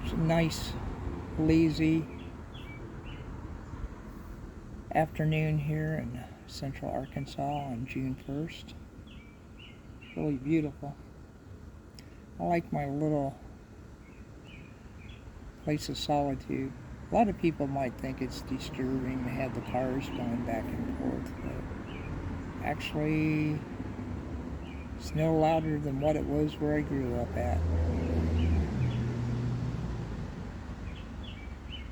It's a nice, lazy afternoon here in central Arkansas on June 1st. Really beautiful. I like my little place of solitude. A lot of people might think it's disturbing to have the cars going back and forth, but actually it's no louder than what it was where I grew up at.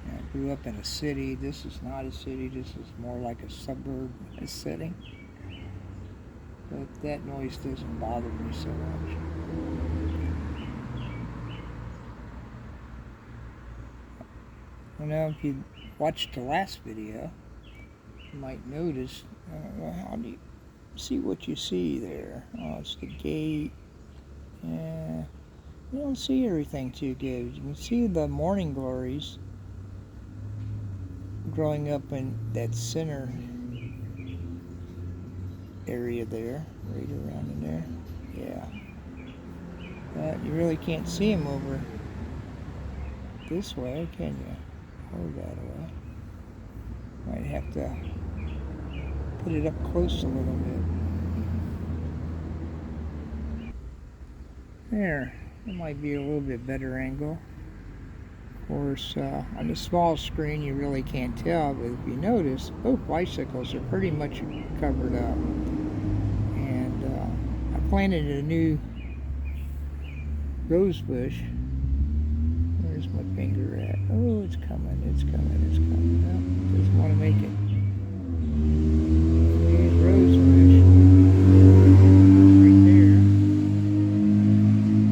I grew up in a city. This is not a city. This is more like a suburb setting. But that noise doesn't bother me so much. You know, if you watched the last video, you might notice, how do you see what you see there? Oh, it's the gate. Yeah, you don't see everything too good. You can see the morning glories growing up in that center area there, right around in there. Yeah. But you really can't see them over this way, can you? Or that way. Might have to put it up close a little bit. There. It might be a little bit better angle. Of course, on the small screen you really can't tell, but if you notice, both bicycles are pretty much covered up. And I planted a new rose bush. Where's my finger at? Oh, it's coming, it's coming, it's coming. Oh, doesn't want to make it. There's rose bush. Right there.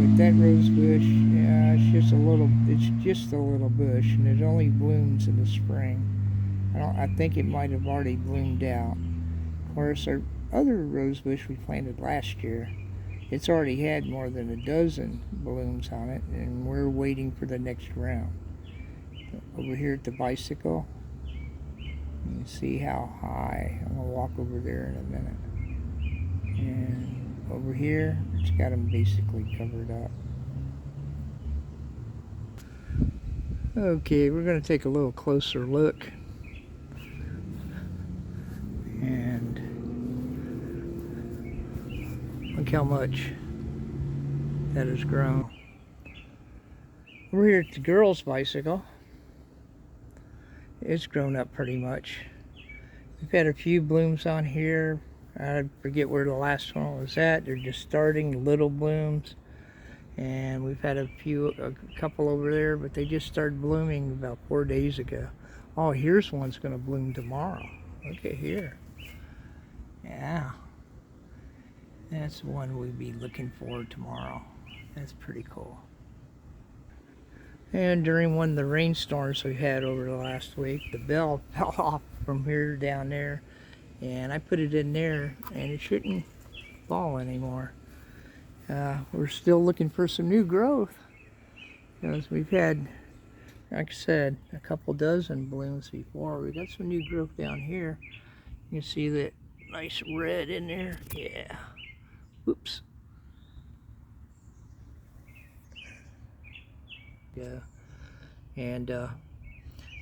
But that rose bush, yeah, it's just a little bush, and it only blooms in the spring. I think it might have already bloomed out. Of course, our other rose bush we planted last year, it's already had more than a dozen blooms on it, and we're waiting for the next round. Over here at the bicycle, you can see how high. I'm going to walk over there in a minute. And over here, it's got them basically covered up. Okay, we're going to take a little closer look. And look how much that has grown. We're here at the girls' bicycle. It's grown up pretty much. We've had a few blooms on here. I forget where the last one was at. They're just starting little blooms. And we've had a couple over there, but they just started blooming about 4 days ago. Oh, here's one's going to bloom tomorrow. Look at here. Yeah. That's the one we'll be looking for tomorrow. That's pretty cool. And during one of the rainstorms we had over the last week, the bell fell off from here down there, and I put it in there, and it shouldn't fall anymore. We're still looking for some new growth, because we've had, like I said, a couple dozen blooms before. We got some new growth down here. You can see that nice red in there. Yeah. Oops. Yeah. And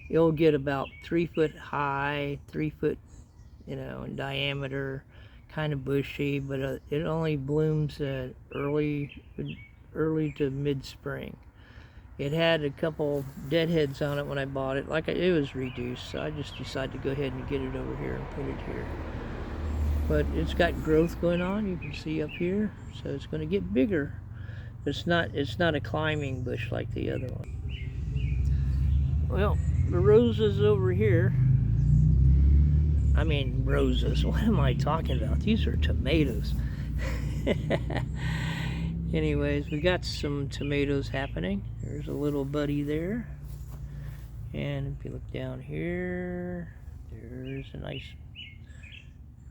it'll get about 3 foot high, 3 foot, in diameter, kind of bushy, but it only blooms early to mid-spring. It had a couple deadheads on it when I bought it. It was reduced, so I just decided to go ahead and get it over here and put it here. But it's got growth going on, you can see up here, so it's going to get bigger. It's not a climbing bush like the other one. Well, the roses over here, I mean roses, what am I talking about? These are tomatoes. Anyways, we got some tomatoes happening. There's a little buddy there. And if you look down here, there's a nice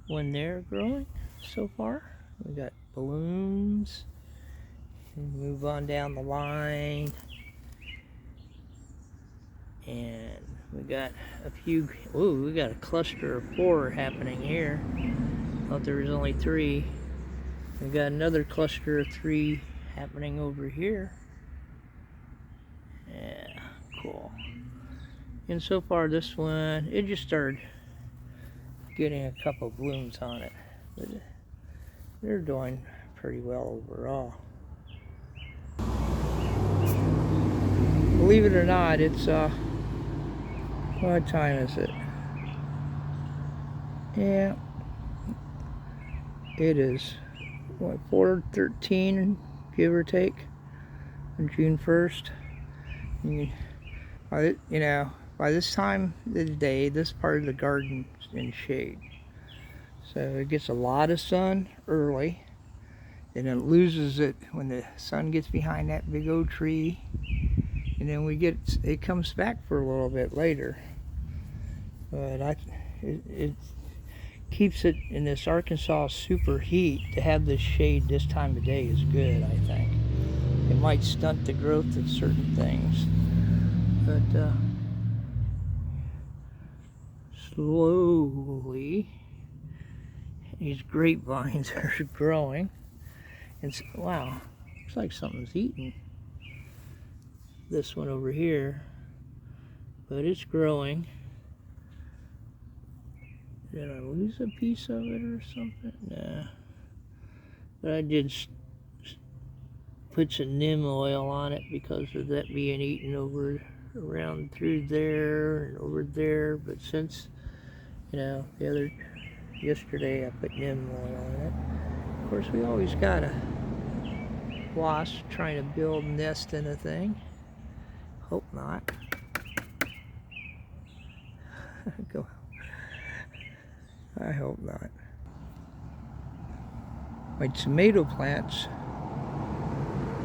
one there growing so far. We got blooms. And move on down the line. And we got a few, we got a cluster of 4 happening here. Thought there was only 3. We got another cluster of 3 happening over here. And And so far this one, it just started getting a couple blooms on it. But they're doing pretty well overall. Believe it or not, it's what time is it? Yeah, it is what, 4:13, give or take, on June 1st. By this time of the day, this part of the garden's in shade, so it gets a lot of sun early, then it loses it when the sun gets behind that big old tree, and then it comes back for a little bit later. But it keeps it in this Arkansas super heat. To have this shade this time of day is good, I think. It might stunt the growth of certain things, but slowly these grapevines are growing. And wow, looks like something's eating this one over here, but it's growing. Did I lose a piece of it or something? Nah. But I did put some neem oil on it because of that being eaten around through there and over there. But since, yesterday I put neem oil in it. Of course, we always got a wasp trying to build a nest in a thing. Hope not. Go. I hope not. My tomato plants,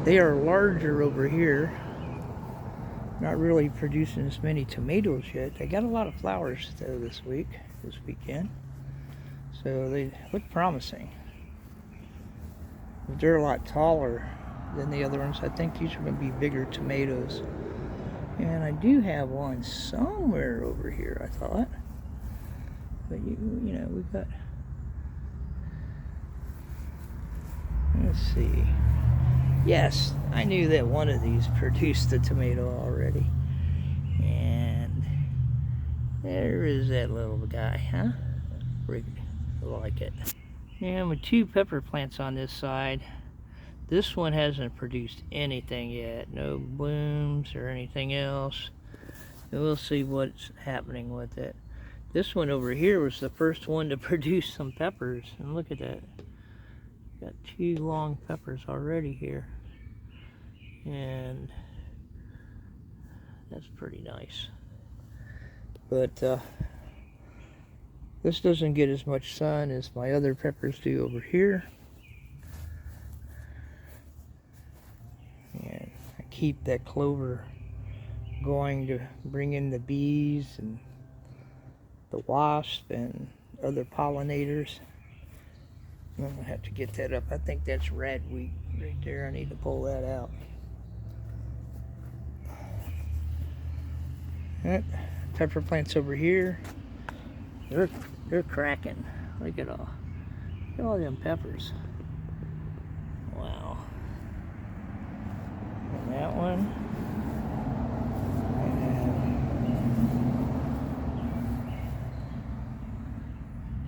they are larger over here. Not really producing as many tomatoes yet. They got a lot of flowers though this weekend. So they look promising. But they're a lot taller than the other ones. I think these are going to be bigger tomatoes. And I do have one somewhere over here, I thought. But we've got, let's see. Yes, I knew that one of these produced a tomato already. And there is that little guy, huh? I like it. And with 2 pepper plants on this side, this one hasn't produced anything yet. No blooms or anything else. And we'll see what's happening with it. This one over here was the first one to produce some peppers. And look at that. Got 2 long peppers already here. And that's pretty nice. But this doesn't get as much sun as my other peppers do over here. And I keep that clover going to bring in the bees and the wasp and other pollinators. I'm gonna have to get that up. I think that's ragweed right there. I need to pull that out. That pepper plants over here, they're cracking. Look at all them peppers. Wow. And that one.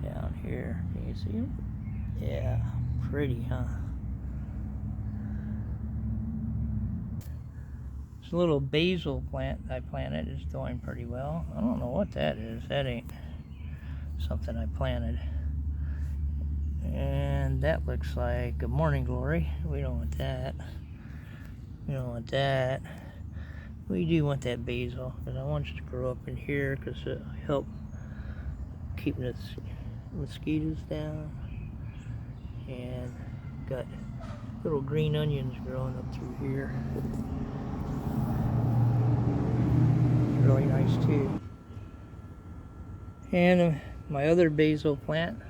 And down here, can you see them? Yeah, pretty, huh? This little basil plant I planted is doing pretty well. I don't know what that is. That ain't something I planted. And that looks like a morning glory. We don't want that. We don't want that. We do want that basil because I want it to grow up in here because it'll help keeping the mosquitoes down. And got little green onions growing up through here. Really nice too. And my other basil plant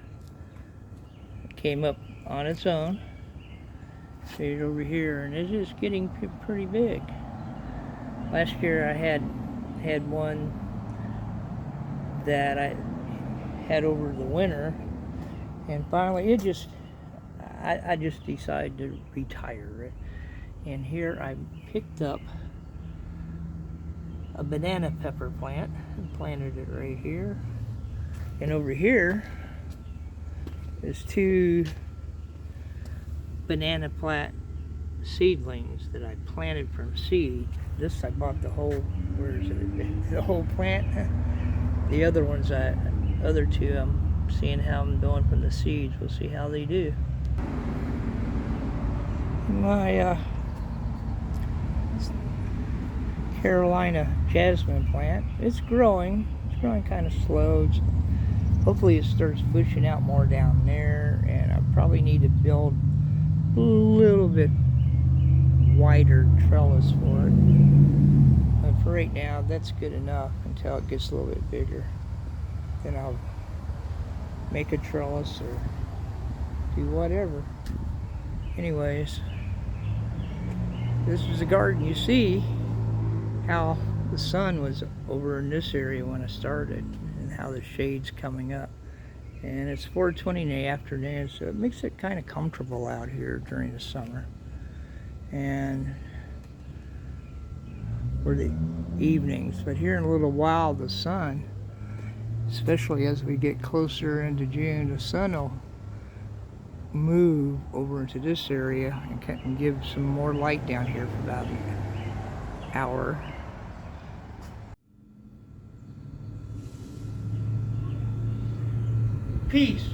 came up on its own. Right over here, and it's just getting pretty big. Last year I had one that I had over the winter, and finally I just decided to retire it. And here I picked up a banana pepper plant and planted it right here. And over here is 2 banana plant seedlings that I planted from seed. This I bought the whole, where is it? The whole plant. The other ones, other 2, I'm seeing how I'm doing from the seeds. We'll see how they do. My Carolina jasmine plant, it's growing kind of slow. Hopefully it starts bushing out more down there, and I probably need to build a little bit wider trellis for it. But for right now, that's good enough until it gets a little bit bigger. Then I'll make a trellis or do whatever. Anyways, this is the garden. You see how the sun was over in this area when I started and how the shade's coming up. And it's 4:20 in the afternoon, so it makes it kind of comfortable out here during the summer. And for the evenings, but here in a little while, the sun, especially as we get closer into June, the sun will move over into this area and give some more light down here for about an hour. Peace.